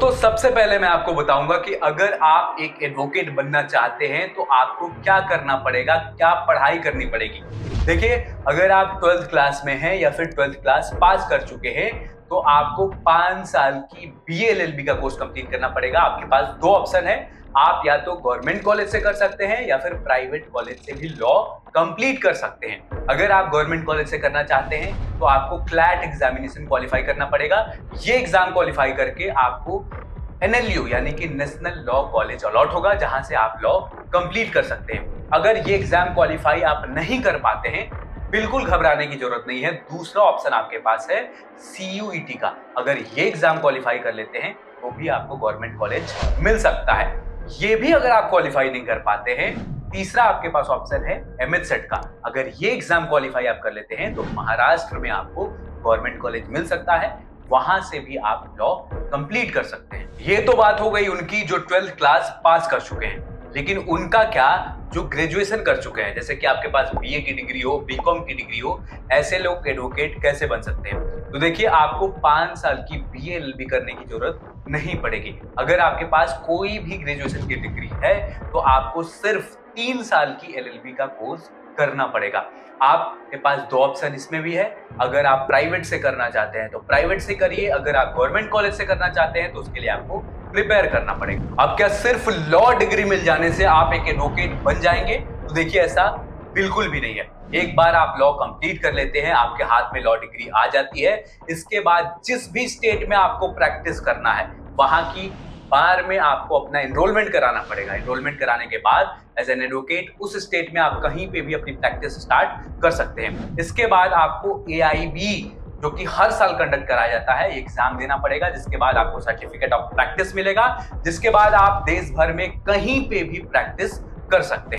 दोस्तों सबसे पहले मैं आपको बताऊंगा कि अगर आप एक एडवोकेट बनना चाहते हैं तो आपको क्या करना पड़ेगा, क्या पढ़ाई करनी पड़ेगी। देखिए, अगर आप 12th क्लास में हैं या फिर 12th क्लास पास कर चुके हैं तो आपको 5 साल की बीए एलएलबी का कोर्स कंप्लीट करना पड़ेगा। आपके पास दो ऑप्शन है, आप या तो गवर्नमेंट कॉलेज से कर सकते हैं या फिर प्राइवेट कॉलेज से भी लॉ कंप्लीट कर सकते हैं। अगर आप गवर्नमेंट कॉलेज से करना चाहते हैं तो आपको क्लैट एग्जामिनेशन क्वालिफाई करना पड़ेगा। ये एग्जाम क्वालिफाई करके आपको एनएलयू यानी कि नेशनल लॉ कॉलेज अलॉट होगा, जहां से आप लॉ कंप्लीट कर सकते हैं। अगर ये एग्जाम क्वालिफाई आप नहीं कर पाते हैं, बिल्कुल घबराने की जरूरत नहीं है। दूसरा ऑप्शन आपके पास है सीयूईटी का। अगर ये एग्जाम क्वालिफाई कर लेते हैं तो भी आपको गवर्नमेंट कॉलेज मिल सकता है। ये भी अगर आप क्वालिफाई नहीं कर पाते हैं, तीसरा आपके पास ऑप्शन है एमएचसेट का। अगर ये एग्जाम क्वालिफाई आप कर लेते हैं तो महाराष्ट्र में आपको गवर्नमेंट कॉलेज मिल सकता है, वहां से भी आप लॉ कंप्लीट कर सकते हैं। ये तो बात हो गई उनकी जो 12th क्लास पास कर चुके हैं, लेकिन उनका क्या जो ग्रेजुएशन कर चुके हैं, जैसे कि आपके पास बीए की डिग्री हो, बीकॉम की डिग्री हो, ऐसे लोग एडवोकेट कैसे बन सकते हैं। तो देखिए, आपको 5 साल की बीए एलएलबी करने की जरूरत नहीं पड़ेगी। अगर आपके पास कोई भी ग्रेजुएशन की डिग्री है तो आपको सिर्फ 3 साल की एलएलबी का कोर्स करना पड़ेगा। आपके पास दो ऑप्शन इसमें भी है। अगर आप प्राइवेट से करना चाहते हैं तो प्राइवेट से करिए, अगर आप गवर्नमेंट कॉलेज से करना चाहते हैं तो उसके लिए आपको प्रिपेयर करना पड़ेगा। अब क्या सिर्फ लॉ डिग्री मिल जाने से आप एक एडवोकेट बन जाएंगे? तो देखिए, ऐसा बिल्कुल भी नहीं है। एक बार आप लॉ कंप्लीट कर लेते हैं, आपके हाथ में लॉ डिग्री आ जाती है, इसके बाद जिस भी स्टेट में आपको प्रैक्टिस करना है वहां की बार में आपको अपना एनरोलमेंट कराना पड़ेगा। एनरोलमेंट कराने के बाद एज एन एडवोकेट उस स्टेट में आप कहीं पे भी अपनी प्रैक्टिस स्टार्ट कर सकते हैं। इसके बाद आपको एआईबी, जो कि हर साल कंडक्ट कराया जाता है, एग्जाम देना पड़ेगा, जिसके बाद आपको सर्टिफिकेट ऑफ प्रैक्टिस मिलेगा, जिसके बाद आप देश भर में कहीं पे भी प्रैक्टिस कर सकते हैं।